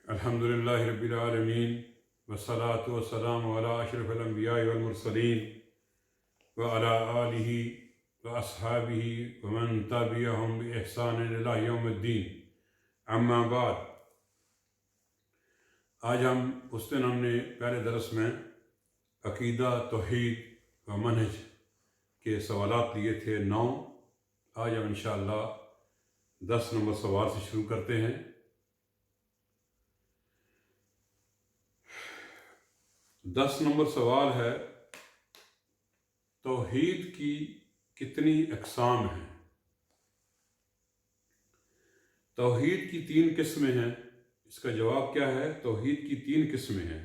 الحمدللہ رب العالمین والصلاة والسلام علی اشرف الانبیاء والمرسلین وعلی آلہ واصحابہ ومن تبعہم بإحسان الی یوم الدین، اما بعد۔ آج اس دن ہم نے پہلے درس میں عقیدہ، توحید و منہج کے سوالات لیے تھے 9۔ آج ہم انشاءاللہ 10 نمبر سوال سے شروع کرتے ہیں۔ 10 نمبر سوال ہے، توحید کی کتنی اقسام ہیں؟ توحید کی 3 قسمیں ہیں۔ اس کا جواب کیا ہے؟ توحید کی 3 قسمیں ہیں۔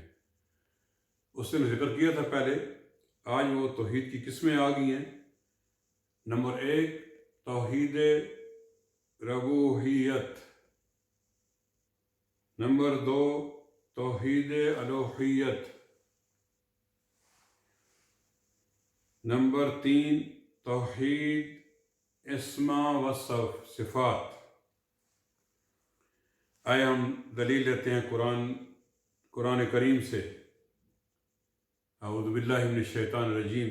اس نے ذکر کیا تھا پہلے، آج وہ توحید کی قسمیں آ گئی ہیں۔ نمبر 1 توحید ربوبیت، نمبر 2 توحید الوہیت، نمبر 3 توحید اسماء و صفات۔ آئے ہم دلیل لیتے ہیں قرآن کریم سے۔ اعوذ باللہ من الشیطان الرجیم۔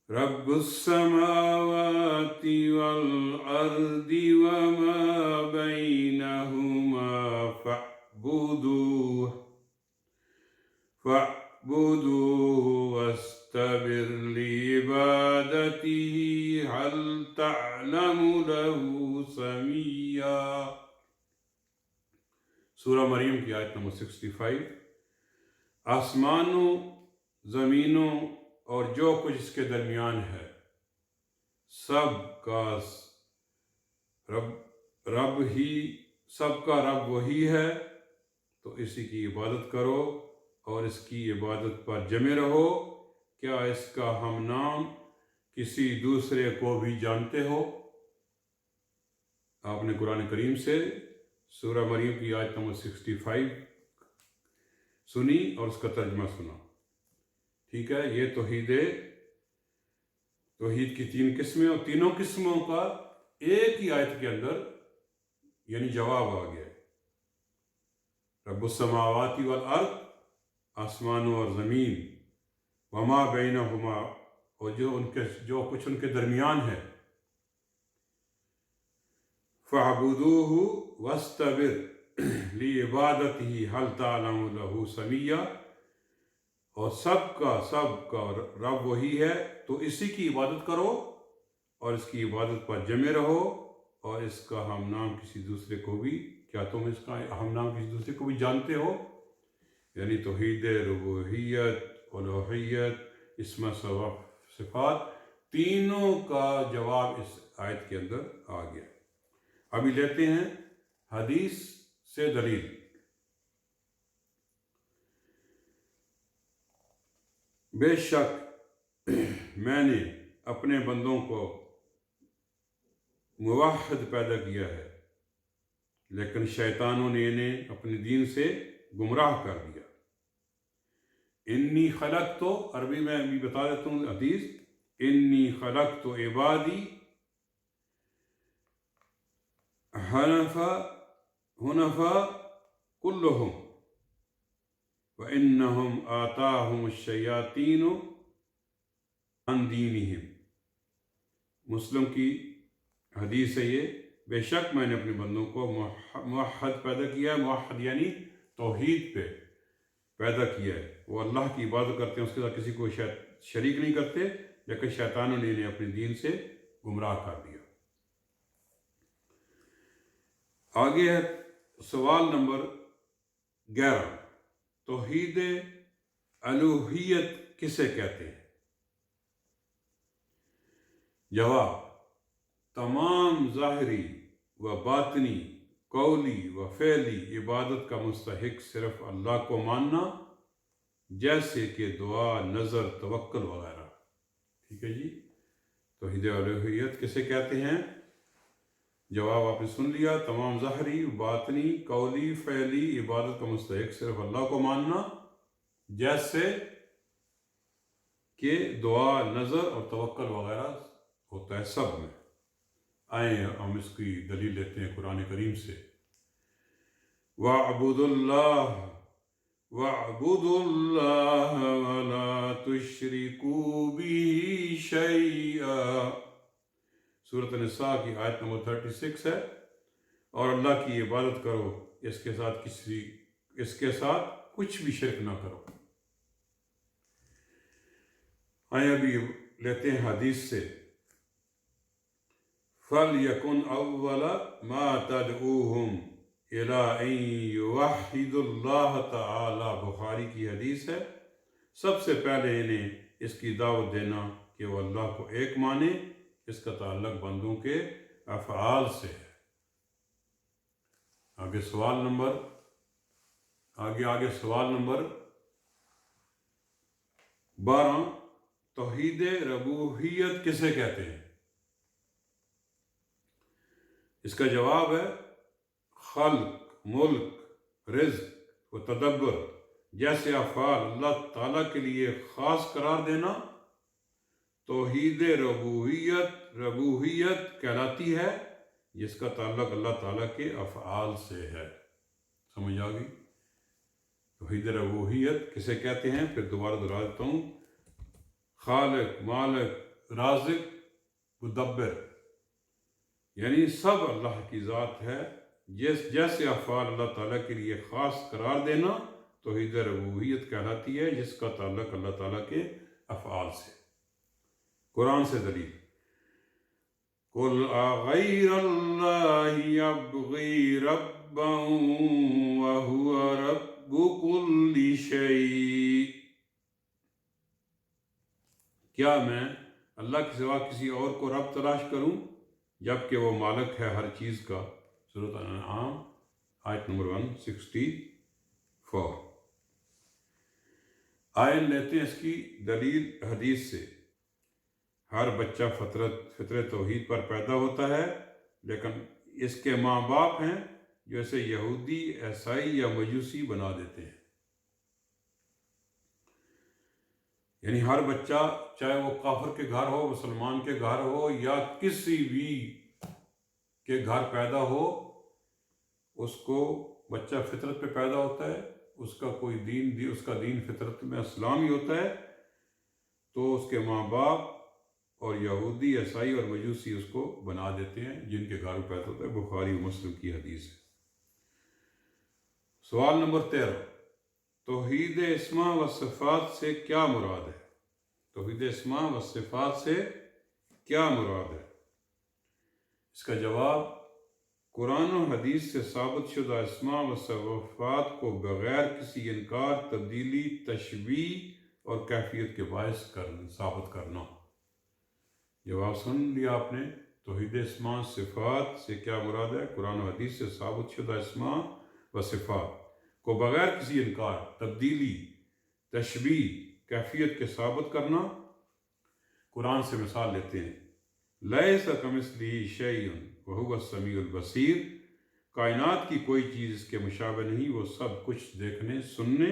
رب السماوات والارض وما بینہما فاعبدوه واستبر لعبادته هل تعلم له سمیا۔ سورہ مریم کی آیت نمبر 65۔ آسمانوں، زمینوں اور جو کچھ اس کے درمیان ہے، سب کا رب وہی ہے، تو اسی کی عبادت کرو اور اس کی عبادت پر جمے رہو۔ کیا اس کا ہم نام کسی دوسرے کو بھی جانتے ہو؟ آپ نے قرآن کریم سے سورہ مریم کی آیت نمبر 65 سنی اور اس کا ترجمہ سنا۔ ٹھیک ہے، یہ توحید کی 3 قسمیں، اور تینوں قسموں کا ایک ہی آیت کے اندر یعنی جواب آ گیا۔ رب السماوات والارض، آسمانوں اور زمین، وما بینہما، اور جو کچھ ان کے درمیان ہے، فاعبدوہ واستبر لعبادتہ هل تعلم له سمیا، اور سب کا رب وہی ہے، تو اسی کی عبادت کرو اور اس کی عبادت پر جمے رہو، اور اس کا ہم نام کسی دوسرے کو بھی، کیا تم اس کا ہم نام کسی دوسرے کو بھی جانتے ہو؟ یعنی توحید ربوبیت، الوہیت، اسماء و صفات، تینوں کا جواب اس آیت کے اندر آ گیا۔ ابھی لیتے ہیں حدیث سے دلیل۔ بے شک میں نے اپنے بندوں کو موحد پیدا کیا ہے، لیکن شیطانوں نے انہیں اپنے دین سے گمراہ کر دیا۔ انی خلقت، تو عربی میں بھی بتا دیتا ہوں حدیث، انی خلقت عبادی حنفاء کلہم وَإِنَّهُمْ آتَاهُمُ الشَّيَاطِينُ عَنْ دِينِهِمْ۔ مسلم کی حدیث ہے یہ۔ بے شک میں نے اپنے بندوں کو موحد پیدا کیا ہے، موحد یعنی توحید پہ پیدا کیا ہے، وہ اللہ کی عبادت کرتے ہیں، اس کے ساتھ کسی کو شریک نہیں کرتے، لیکن شیطانوں نے انہیں اپنے دین سے گمراہ کر دیا۔ آگے ہے سوال نمبر 11، توحید الوہیت کسے کہتے ہیں؟ جواب، تمام ظاہری و باطنی، قولی و فعلی عبادت کا مستحق صرف اللہ کو ماننا، جیسے کہ دعا، نظر، توکل وغیرہ۔ ٹھیک ہے جی، توحید الوہیت کسے کہتے ہیں؟ جواب آپ نے سن لیا، تمام ظاہری، باطنی، قولی، فعلی عبادت کا مستحق صرف اللہ کو ماننا، جیسے کہ دعا، نظر اور توکل وغیرہ ہوتا ہے سب میں۔ آئیں ہم اس کی دلیل لیتے ہیں قرآن کریم سے۔ وَاعْبُدُوا اللَّهَ وَاعْبُدُوا اللَّهَ وَلَا تُشْرِكُوا بِهِ شَيْئًا، سورۃ النساء کی آیت نمبر 36 ہے۔ اور اللہ کی عبادت کرو، اس کے ساتھ کچھ بھی شرک نہ کرو۔ آئیں ابھی لیتے ہیں حدیث سے، فَلْيَكُنْ أَوَّلَ مَا تَدْعُوهُمْ إِلَىٰ أَن يُوَحِّدُوا اللَّهَ تَعَالَىٰ، بخاری کی حدیث ہے۔ سب سے پہلے انہیں اس کی دعوت دینا کہ وہ اللہ کو ایک مانے، اس کا تعلق بندوں کے افعال سے ہے۔ آگے سوال نمبر 12، توحید ربوبیت کسے کہتے ہیں؟ اس کا جواب ہے خلق، ملک، رزق و تدبر جیسے افعال اللہ تعالیٰ کے لیے خاص قرار دینا توحید ربوبیت کہلاتی ہے، جس کا تعلق اللہ تعالیٰ کے افعال سے ہے۔ سمجھ آ گئی؟ توحید ربوبیت کسے کہتے ہیں؟ پھر دوبارہ دہرا دیتا ہوں، خالق، مالک، رازق، مدبر، یعنی سب اللہ کی ذات ہے۔ جیسے افعال اللہ تعالیٰ کے لیے خاص قرار دینا توحید ربوبیت کہلاتی ہے، جس کا تعلق اللہ تعالیٰ کے افعال سے۔ قرآن سے دلیل، قُلْ أَغَيْرَ اللَّهِ أَبْغِي رَبًّا وَهُوَ رَبُّ كُلِّ شَيْءٍ، کیا میں اللہ کے سوا کسی اور کو رب تلاش کروں جبکہ وہ مالک ہے ہر چیز کا؟ سورۃ الانعام آیت نمبر 164۔ آئین لیتے ہیں اس کی دلیل حدیث سے۔ ہر بچہ فطرت توحید پر پیدا ہوتا ہے، لیکن اس کے ماں باپ ہیں جو اسے یہودی، عیسائی یا مجوسی بنا دیتے ہیں۔ یعنی ہر بچہ، چاہے وہ کافر کے گھر ہو، مسلمان کے گھر ہو یا کسی بھی کے گھر پیدا ہو، اس کو بچہ فطرت پہ پیدا ہوتا ہے، اس کا دین فطرت میں اسلامی ہوتا ہے، تو اس کے ماں باپ اور یہودی، عیسائی اور مجوسی اس کو بنا دیتے ہیں جن کے گھر پیدا ہوتا ہے۔ بخاری و مسلم کی حدیث ہے۔ سوال نمبر 13، توحید اسماء و صفات سے کیا مراد ہے؟ توحید اسماء و صفات سے کیا مراد ہے؟ اس کا جواب، قرآن و حدیث سے ثابت شدہ اسماء و صفات کو بغیر کسی انکار، تبدیلی، تشبیہ اور کیفیت کے باعث ثابت کرنا۔ جواب سن لیا آپ نے، توحید اسماء صفات سے کیا مراد ہے؟ قرآن و حدیث سے ثابت شدہ اسماء و صفات کو بغیر کسی انکار، تبدیلی، تشبیہ، کیفیت کے ثابت کرنا۔ قرآن سے مثال لیتے ہیں، لیس کمثلہ شیء وہو السمیع البصیر، کائنات کی کوئی چیز اس کے مشابہ نہیں، وہ سب کچھ دیکھنے سننے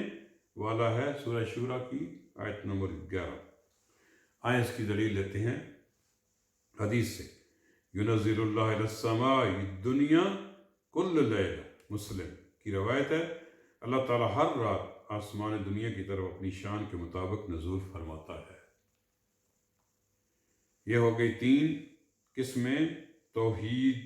والا ہے۔ سورہ شورى کی آیت نمبر 11۔ آئیں اس کی دلیل لیتے ہیں حدیث سے، ينزل اللہ الی السماء الدنیا کل لیلہ، مسلم کی روایت ہے، اللہ تعالیٰ ہر رات آسمان دنیا کی طرف اپنی شان کے مطابق نزول فرماتا ہے۔ یہ ہو گئی 3 قسمیں توحید